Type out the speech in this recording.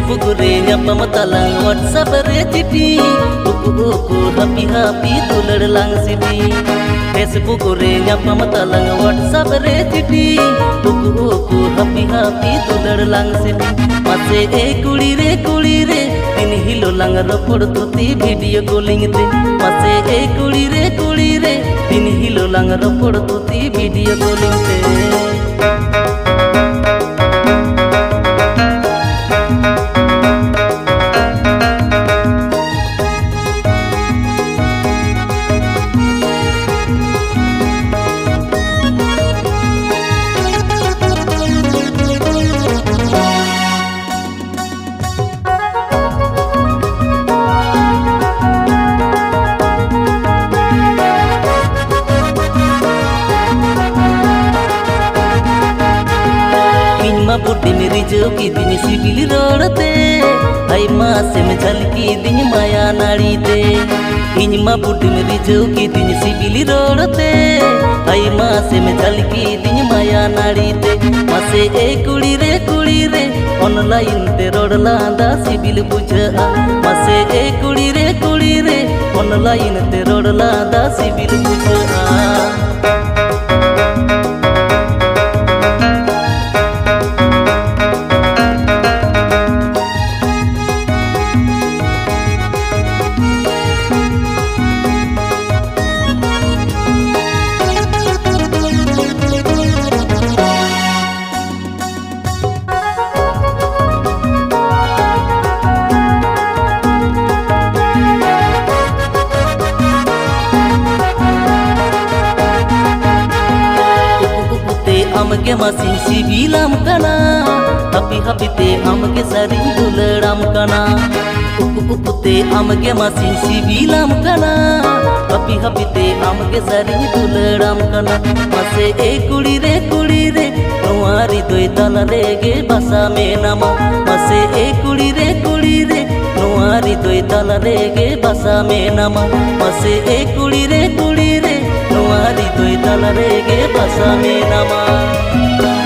Facebook re nyapam talang WhatsApp re chiti uku happy happy tulad lang siti Facebook re nyapam talang WhatsApp re chiti uku happy happy tulad lang siti mase kudi re din hilo lang ropod tuti video calling te mase kudi re din hilo lang ropod tuti video calling te बुढ़ी मेरी जो की दिन सिबिली रोड़ते आई माँ से में झलकी दिन माया नाड़ी दे इन माँ बुढ़ी मेरी जो की दिन सिबिली रोड़ते आई माँ से में झलकी दिन माया नाड़ी दे माँ से कुड़ी रे ऑनलाइन ते रोड़ला दा सिबिल बुझा माँ से कुड़ी रे ऑनलाइन ते रोड़ला दा सिबिल बुझा amke masin sibilam kana happy te amke saring duladam kana te amke masin sibilam kana happy te amke saring duladam kana mase kudi re nuari doi tala rege basa me nama mase kudi re nuari doi tala rege basa me nama mase kudi re nuari doi tala rege basa me nama